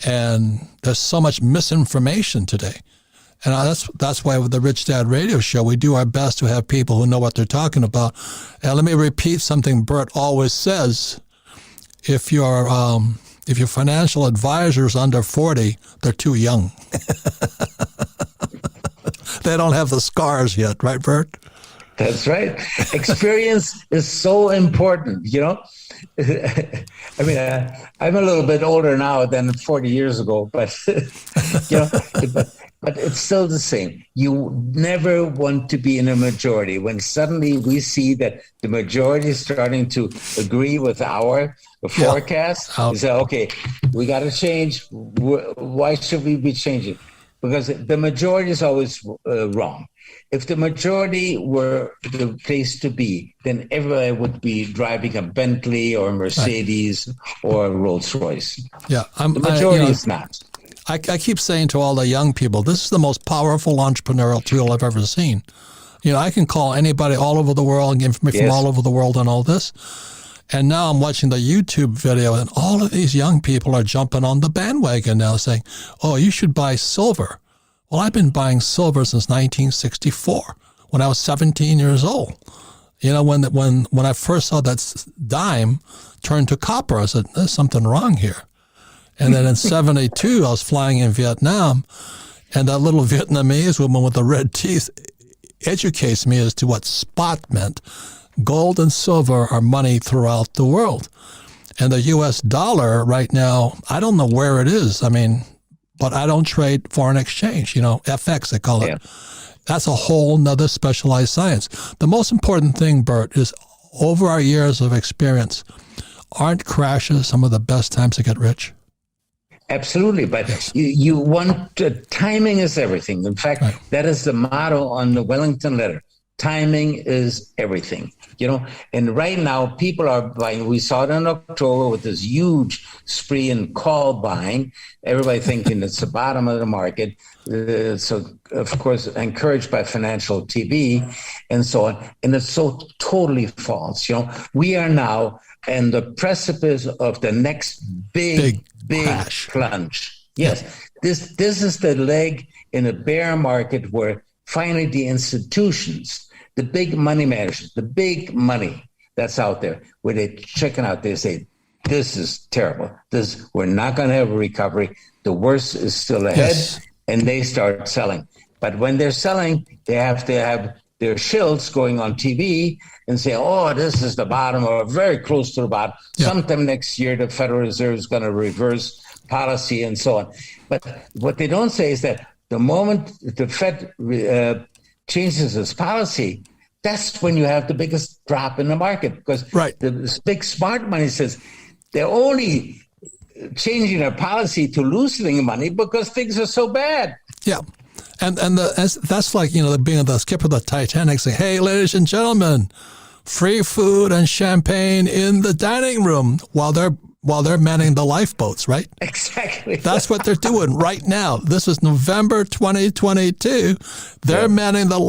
and there's so much misinformation today. And that's why with the Rich Dad radio show, we do our best to have people who know what they're talking about. And let me repeat something Bert always says. If your financial advisor is under 40, they're too young. They don't have the scars yet, right, Bert? That's right. Experience is so important, I'm a little bit older now than 40 years ago, but, but it's still the same. You never want to be in a majority. When suddenly we see that the majority is starting to agree with our forecast, we say, okay, we got to change. Why should we be changing? Because the majority is always wrong. If the majority were the place to be, then everybody would be driving a Bentley or a Mercedes or a Rolls Royce. Yeah, the majority is not. I keep saying to all the young people, this is the most powerful entrepreneurial tool I've ever seen. I can call anybody all over the world and get information from all over the world on all this. And now I'm watching the YouTube video, and all of these young people are jumping on the bandwagon now saying, oh, you should buy silver. Well, I've been buying silver since 1964 when I was 17 years old. When I first saw that dime turn to copper, I said, there's something wrong here. And then in 72, I was flying in Vietnam, and that little Vietnamese woman with the red teeth educates me as to what spot meant. Gold and silver are money throughout the world. And the U.S. dollar right now, I don't know where it is. But I don't trade foreign exchange, FX, they call it. Yeah. That's a whole nother specialized science. The most important thing, Bert, is over our years of experience, aren't crashes some of the best times to get rich? Absolutely. But you want timing is everything. In fact, that is the motto on the Wellington letter. Timing is everything, and right now people are buying. We saw it in October with this huge spree in call buying, everybody thinking it's the bottom of the market. So, of course, encouraged by financial TV and so on. And it's so totally false. We are now in the precipice of the next big plunge. Yes. This is the leg in a bear market where finally the institutions, the big money managers, the big money that's out there, where they checking out, they say, this is terrible. We're not going to have a recovery. The worst is still ahead. Yes. And they start selling. But when they're selling, they have to have their shills going on TV and say, oh, this is the bottom or very close to the bottom. Yeah. Sometime next year, the Federal Reserve is going to reverse policy and so on. But what they don't say is that the moment the Fed changes its policy, that's when you have the biggest drop in the market, because the big smart money says they're only changing their policy to loosening money because things are so bad. Yeah. And that's like, being the skipper of the Titanic saying, hey, ladies and gentlemen, free food and champagne in the dining room while while they're manning the lifeboats, right? Exactly. That's what they're doing right now. This is November 2022. They're manning the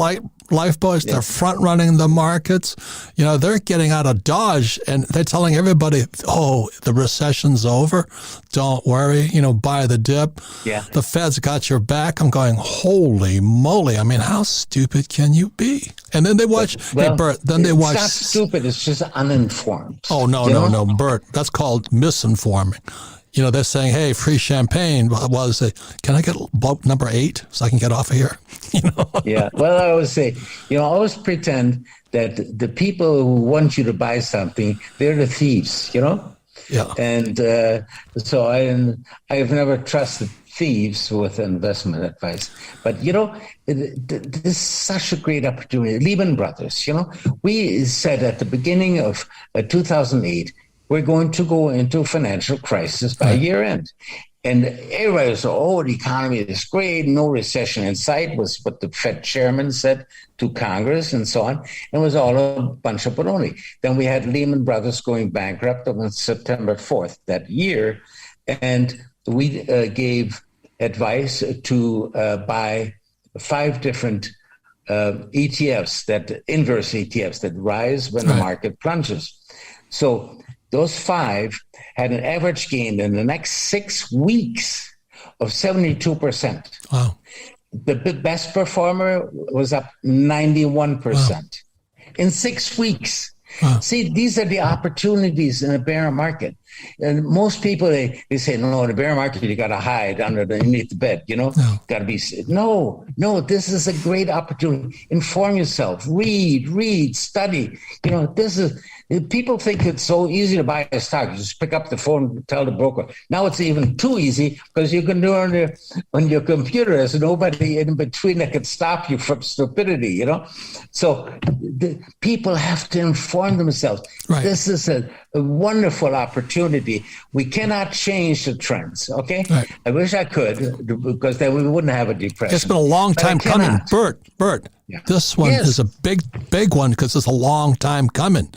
lifeboats. They're front running the markets. They're getting out of Dodge, and they're telling everybody, oh, the recession's over. Don't worry, buy the dip. Yeah. The Fed's got your back. I'm going, holy moly. I mean, how stupid can you be? And then they watch, hey, Bert, then they watch. It's not stupid. It's just uninformed. Oh, no, Bert. That's called misinforming. They're saying, hey, free champagne. Well, say, can I get boat number 8 so I can get off of here? Yeah. Well, I always say, always pretend that the people who want you to buy something, they're the thieves, Yeah. And so I've never trusted thieves with investment advice. But, this is such a great opportunity. Lehman Brothers, we said at the beginning of 2008, we're going to go into a financial crisis by year end. And everybody was, the economy is great, no recession in sight, was what the Fed chairman said to Congress and so on. It was all a bunch of baloney. Then we had Lehman Brothers going bankrupt on September 4th that year. And we gave advice to buy 5 different ETFs, inverse ETFs that rise when the market plunges. So those 5 had an average gain in the next 6 weeks of 72%. Wow. The best performer was up 91% in 6 weeks. Wow. See, these are the opportunities in a bear market. And most people, they say, no, in a bear market, you got to hide underneath the bed, got to be, no, this is a great opportunity. Inform yourself, read, study. People think it's so easy to buy a stock. You just pick up the phone and tell the broker. Now it's even too easy because you can do it on your computer. There's nobody in between that can stop you from stupidity, So the people have to inform themselves. Right. This is a wonderful opportunity. We cannot change the trends, okay? Right. I wish I could, because then we wouldn't have a depression. It's been a long time coming. Bert, this one is a big one because it's a long time coming.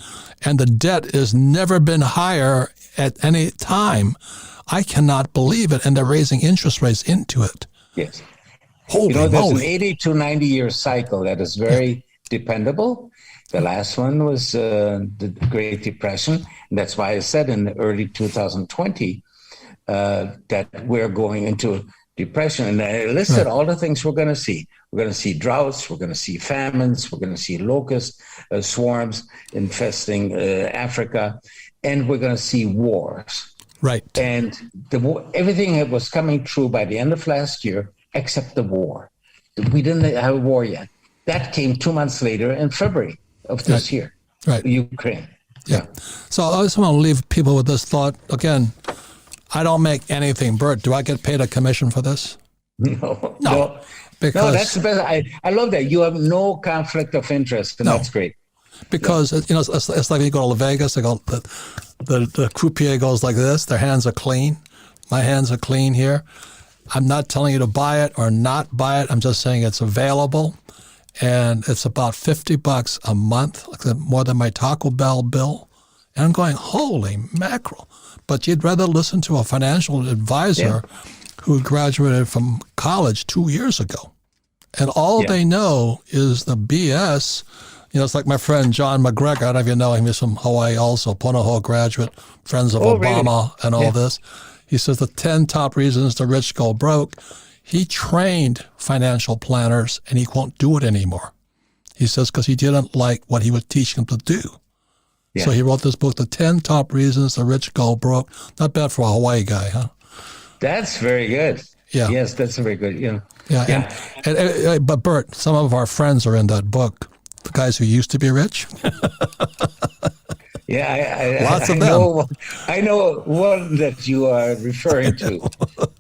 And the debt has never been higher at any time. I cannot believe it. And they're raising interest rates into it. Yes. Holy there's moly. an 80 to 90 year cycle that is very dependable. The last one was the Great Depression. And that's why I said in early 2020 that we're going into depression. And I listed all the things we're going to see. We're going to see droughts. We're going to see famines. We're going to see locust swarms infesting Africa. And we're going to see wars. Right. And everything that was coming true by the end of last year, except the war. We didn't have a war yet. That came 2 months later in February of this year. Right. Ukraine. Yeah. So I just want to leave people with this thought. Again, I don't make anything. Bert, do I get paid a commission for this? No. Because, no, that's the best. I love that. You have no conflict of interest, and that's great. Because, it's like you go to Vegas, they go, the croupier goes like this, their hands are clean. My hands are clean here. I'm not telling you to buy it or not buy it. I'm just saying it's available. And it's about $50 a month, more than my Taco Bell bill. And I'm going, holy mackerel. But you'd rather listen to a financial advisor who graduated from college 2 years ago. And all they know is the BS. It's like my friend John McGregor. I don't know if you know him. He's from Hawaii also, Punahou graduate, friends of Obama and all this. He says the 10 top reasons the rich go broke. He trained financial planners, and he won't do it anymore. He says because he didn't like what he was teaching them to do. Yeah. So he wrote this book, The 10 Top Reasons the Rich Go Broke. Not bad for a Hawaii guy, huh? That's very good. Yeah. Yes, that's very good. Yeah. But Bert, some of our friends are in that book, the guys who used to be rich. Yeah, lots of them. I know one that you are referring to.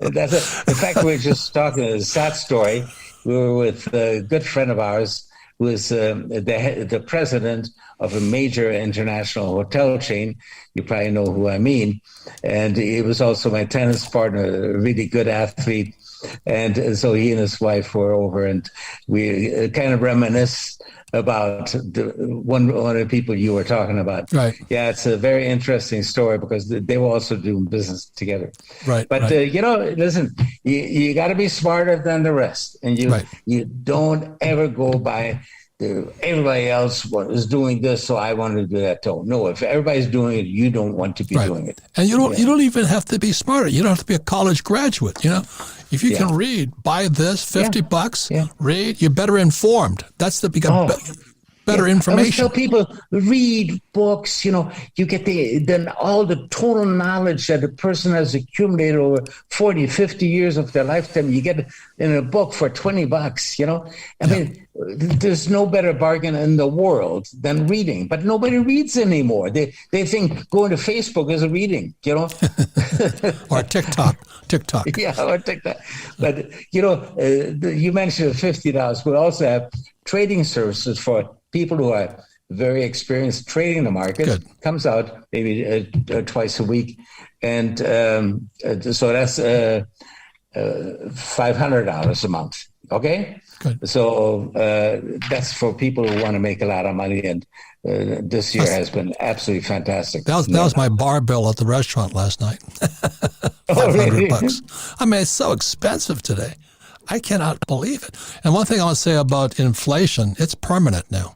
In fact, we were just talking a sad story. We were with a good friend of ours who is the president of a major international hotel chain. You probably know who I mean. And he was also my tennis partner, a really good athlete. And so he and his wife were over, and we kind of reminisce about one of the people you were talking about. Right. Yeah, it's a very interesting story because they were also doing business together. Right. But, right. Listen, you got to be smarter than the rest. And you don't ever go by everybody else is doing this, so I want to do that too. No, if everybody's doing it, you don't want to be doing it. And you don't even have to be smarter. You don't have to be a college graduate, If you can read, buy this, $50, read, you're better informed. That's better information. I always tell people, read books, you get then all the total knowledge that a person has accumulated over 40, 50 years of their lifetime, you get in a book for $20, I mean, there's no better bargain in the world than reading, but nobody reads anymore. They think going to Facebook is a reading, Or TikTok. Yeah, or TikTok. But, you mentioned $50. We also have trading services for people who are very experienced trading the market. Good. Comes out maybe twice a week. And so that's $500 a month. Okay? Good. So that's for people who want to make a lot of money. And this year has been absolutely fantastic. That was my bar bill at the restaurant last night. $500. I mean, it's so expensive today. I cannot believe it. And one thing I want to say about inflation, it's permanent now.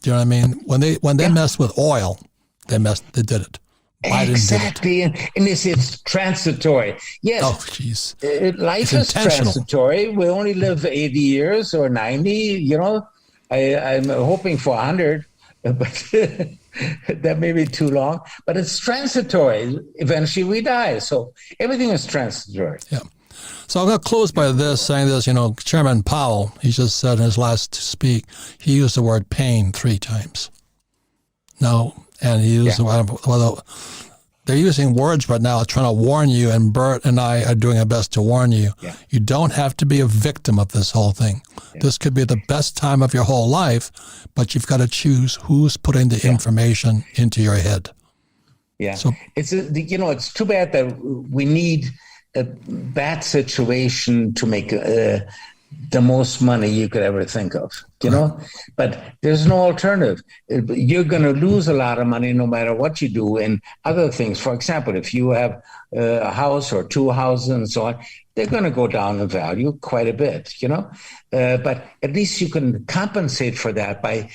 Do you know what I mean? When they messed with oil, they did it. Biden Exactly. did it. And it's transitory. Yes. Oh, jeez. Life is transitory. We only live 80 years or 90, I'm hoping for 100, but that may be too long. But it's transitory. Eventually we die. So everything is transitory. Yeah. So I'm going to close by this, saying this, Chairman Powell, he just said in his last speak, he used the word pain 3 times. No, and he used the word, they're using words right now trying to warn you, and Bert and I are doing our best to warn you. Yeah. You don't have to be a victim of this whole thing. Yeah. This could be the best time of your whole life, but you've got to choose who's putting the information into your head. Yeah, so, it's too bad that we need a bad situation to make the most money you could ever think of, but there's no alternative. You're going to lose a lot of money no matter what you do in other things. For example, if you have a house or 2 houses and so on, they're going to go down in value quite a bit, but at least you can compensate for that by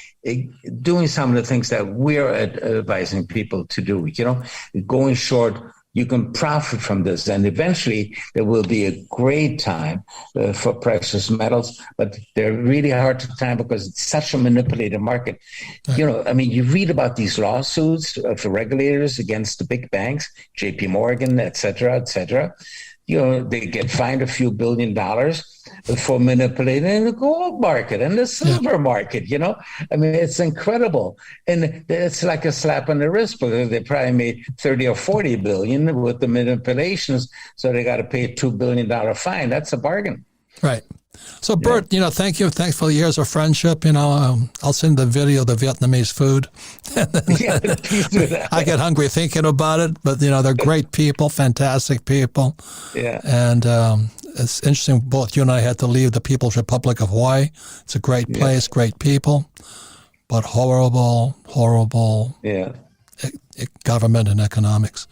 doing some of the things that we're advising people to do, going short. You can profit from this, and eventually there will be a great time for precious metals, but they're really hard to time because it's such a manipulated market. Right. You read about these lawsuits of the regulators against the big banks, JP Morgan, et cetera, et cetera. They get fined a few $1 billion for manipulating the gold market and the silver market, it's incredible. And it's like a slap on the wrist because they probably made 30 or 40 billion with the manipulations. So they got to pay a $2 billion fine. That's a bargain. Right. So, Bert, thank you. Thanks for the years of friendship. I'll send the video of the Vietnamese food. Please do that. I get hungry thinking about it, but, they're great people, fantastic people. Yeah. And it's interesting, both you and I had to leave the People's Republic of Hawaii. It's a great place, great people, but horrible government and economics.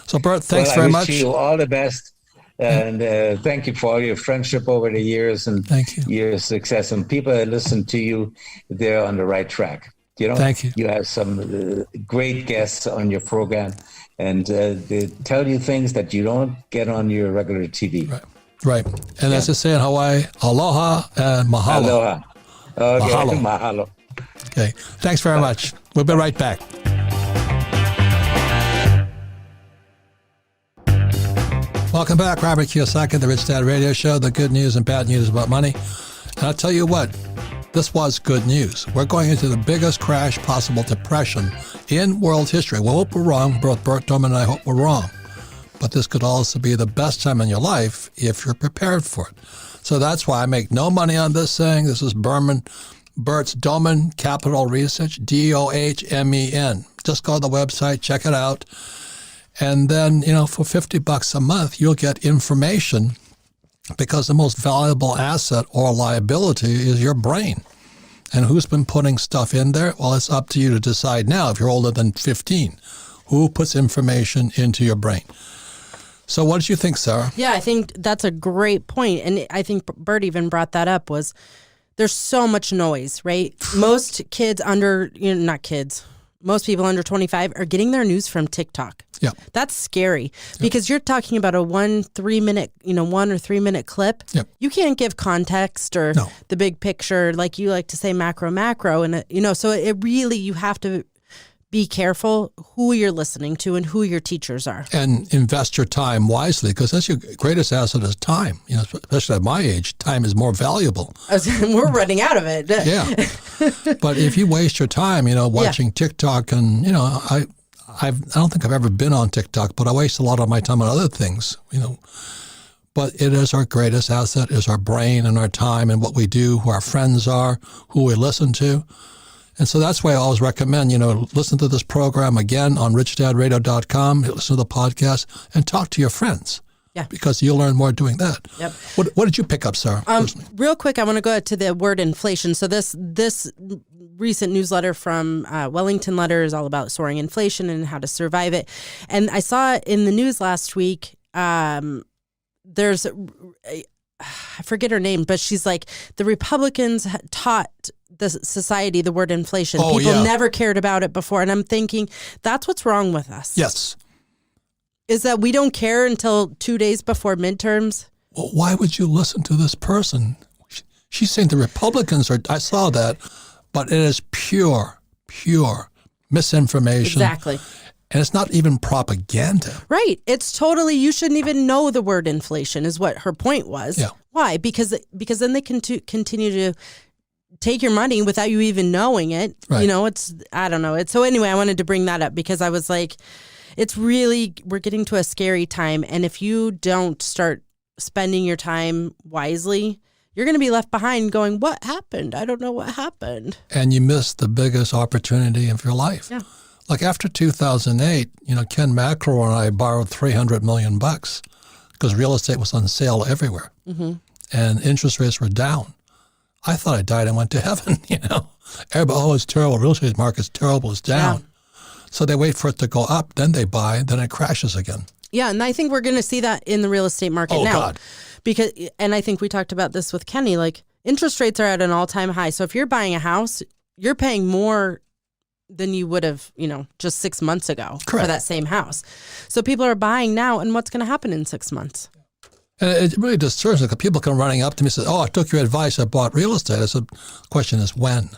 So, Bert, thanks very much. I wish you all the best. And thank you for all your friendship over the years and your success. And people that listen to you, they're on the right track. Thank you. You have some great guests on your program, and they tell you things that you don't get on your regular TV. Right. And as I say in Hawaii, aloha and mahalo. Aloha. Okay, mahalo. Okay. Thanks very much. We'll be right back. Welcome back. Robert Kiyosaki, The Rich Dad Radio Show, the good news and bad news about money. And I'll tell you what, this was good news. We're going into the biggest crash, possible depression in world history. We hope we're wrong. Both Bert Dorman and I hope we're wrong. But this could also be the best time in your life if you're prepared for it. So that's why I make no money on this thing. This is Berman Bert's Domen Capital Research, DOHMEN. Just go to the website, check it out. And then, for $50 a month, you'll get information, because the most valuable asset or liability is your brain. And who's been putting stuff in there? Well, it's up to you to decide now if you're older than 15. Who puts information into your brain? So what did you think, Sarah? Yeah, I think that's a great point. And I think Bert even brought that up, was there's so much noise, right? Most kids most people under 25 are getting their news from TikTok. Yeah. That's scary because you're talking about a 1 or 3 minute clip. Yep. You can't give context or the big picture, like you like to say, macro. And, so it really, you have to be careful who you're listening to and who your teachers are. And invest your time wisely, because that's your greatest asset is time. Especially at my age, time is more valuable. We're running out of it. Yeah. But if you waste your time, watching TikTok, and, I don't think I've ever been on TikTok, but I waste a lot of my time on other things, But it is our greatest asset, is our brain and our time and what we do, who our friends are, who we listen to. And so that's why I always recommend, listen to this program again on richdadradio.com, listen to the podcast, and talk to your friends. Yeah. Because you'll learn more doing that. Yep. What did you pick up, Sarah? Real quick, I want to go to the word inflation. So this recent newsletter from Wellington Letter is all about soaring inflation and how to survive it. And I saw in the news last week, there's, I forget her name, but she's like, the Republicans taught the society the word inflation. People never cared about it before. And I'm thinking, that's what's wrong with us. Yes. Is that we don't care until 2 days before midterms. Well, why would you listen to this person? She's saying the Republicans are, I saw that, but it is pure misinformation. Exactly. And it's not even propaganda. Right. It's totally, you shouldn't even know the word inflation is what her point was. Yeah. Why? Because then they can continue to take your money without you even knowing it. Right. I don't know. So anyway, I wanted to bring that up because I was like, it's really, we're getting to a scary time. And if you don't start spending your time wisely, you're going to be left behind going, what happened? I don't know what happened. And you missed the biggest opportunity of your life. Yeah. Like after 2008, Ken Macro and I borrowed $300 million because real estate was on sale everywhere. Mm-hmm. And interest rates were down. I thought I died and went to heaven, Everybody, it's terrible. Real estate market's terrible. It's down. Yeah. So they wait for it to go up, then they buy, then it crashes again. Yeah, and I think we're going to see that in the real estate market now. God. And I think we talked about this with Kenny, like interest rates are at an all-time high. So if you're buying a house, you're paying more than you would have, just 6 months ago. Correct. For that same house. So people are buying now, and what's going to happen in 6 months? And it really disturbs me because people come running up to me and say, I took your advice, I bought real estate. I said, the question is when?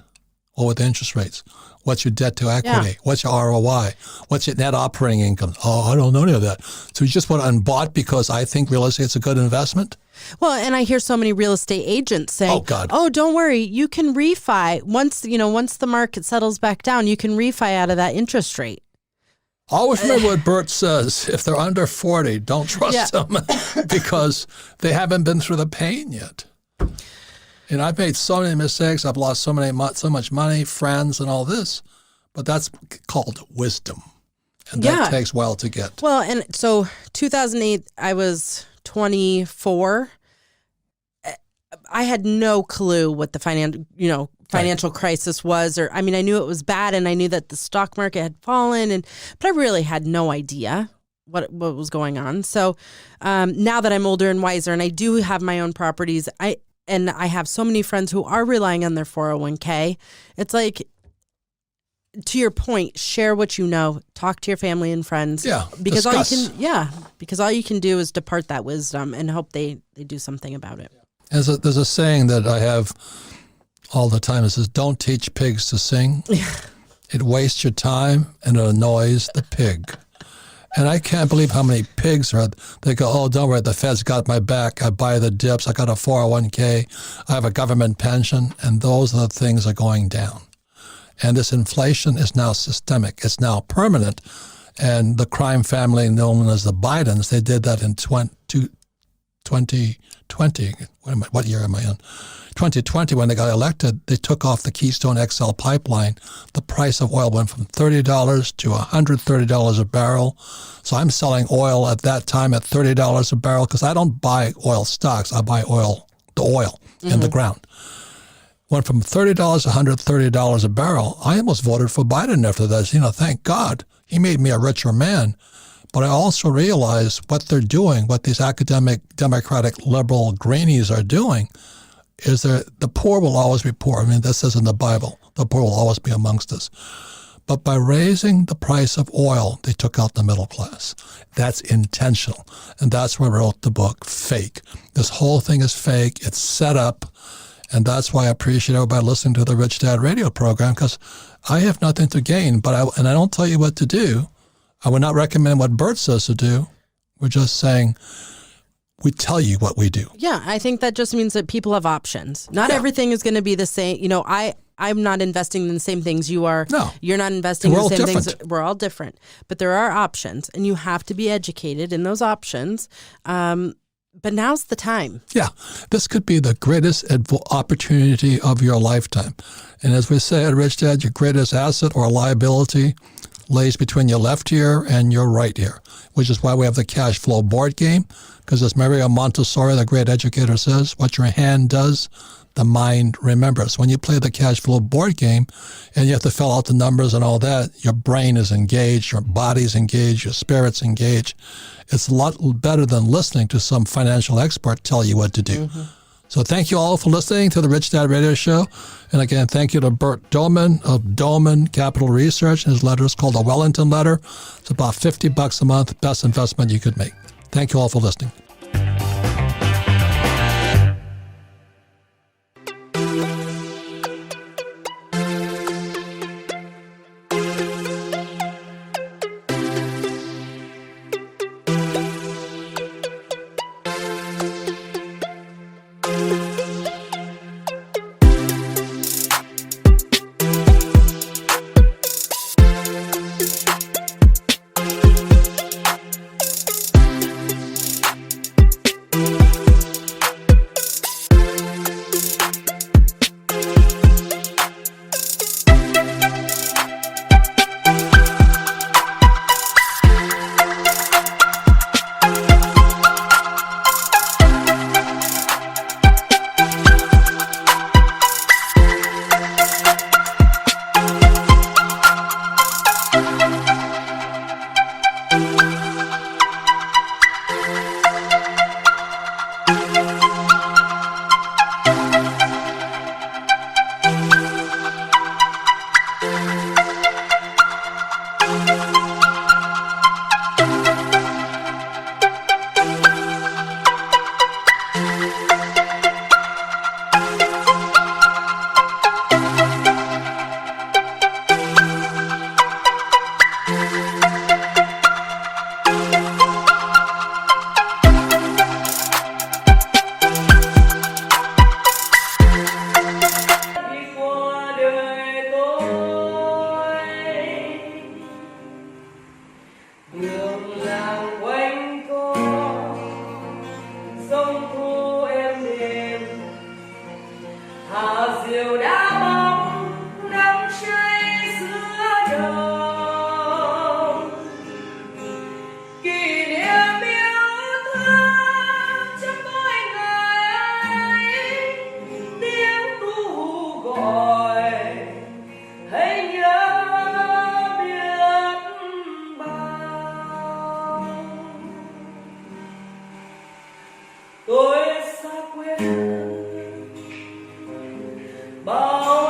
What with interest rates? What's your debt to equity? Yeah. What's your ROI? What's your net operating income? Oh, I don't know any of that. So you just want to unbought because I think real estate's a good investment? Well, and I hear so many real estate agents saying, oh, God. Oh, don't worry, you can refi. Once the market settles back down, you can refi out of that interest rate. Always remember what Bert says. If they're under 40, don't trust them because they haven't been through the pain yet. And I've made so many mistakes. I've lost so much money, friends, and all this. But that's called wisdom. And that takes a while to get. Well, and so 2008, I was 24. I had no clue what the financial crisis was. I knew it was bad, and I knew that the stock market had fallen, but I really had no idea what was going on. So now that I'm older and wiser, and I do have my own properties, I have so many friends who are relying on their 401k. It's like, to your point, share what you know, talk to your family and friends. Yeah, because discuss. Because all you can do is depart that wisdom and hope they do something about it. There's a saying that I have all the time. It says, don't teach pigs to sing. It wastes your time and it annoys the pig. And I can't believe how many pigs are. They go, oh, don't worry, the Fed's got my back. I buy the dips. I got a 401k. I have a government pension. And those are the things that are going down. And this inflation is now systemic. It's now permanent. And the crime family known as the Bidens, they did that in 2020, wait a minute, what year am I in? 2020, when they got elected, they took off the Keystone XL pipeline. The price of oil went from $30 to $130 a barrel. So I'm selling oil at that time at $30 a barrel because I don't buy oil stocks. I buy oil, the oil in the ground. Went from $30 to $130 a barrel. I almost voted for Biden after that. Thank God. He made me a richer man. But I also realize what they're doing, what these academic, democratic, liberal greenies are doing, is that the poor will always be poor. I mean, this says in the Bible, the poor will always be amongst us. But by raising the price of oil, they took out the middle class. That's intentional. And that's why I wrote the book, Fake. This whole thing is fake. It's set up. And that's why I appreciate everybody listening to the Rich Dad radio program, because I have nothing to gain, and I don't tell you what to do. I would not recommend what Bert says to do. We're just saying we tell you what we do. Yeah, I think that just means that people have options. Not everything is going to be the same. I'm not investing in the same things you are. No. You're not investing in the same different. things. We're all different. But there are options, and you have to be educated in those options. But now's the time. Yeah, this could be the greatest opportunity of your lifetime. And as we say at Rich Dad, your greatest asset or liability lays between your left ear and your right ear, which is why we have the cash flow board game. Because as Mario Montessori, the great educator, says, what your hand does, the mind remembers. When you play the cash flow board game and you have to fill out the numbers and all that, your brain is engaged, your body's engaged, your spirit's engaged. It's a lot better than listening to some financial expert tell you what to do. Mm-hmm. So thank you all for listening to the Rich Dad Radio Show. And again, thank you to Bert Doman of Doman Capital Research. His letter is called the Wellington Letter. It's about $50 a month, best investment you could make. Thank you all for listening. Tôi xa quê bao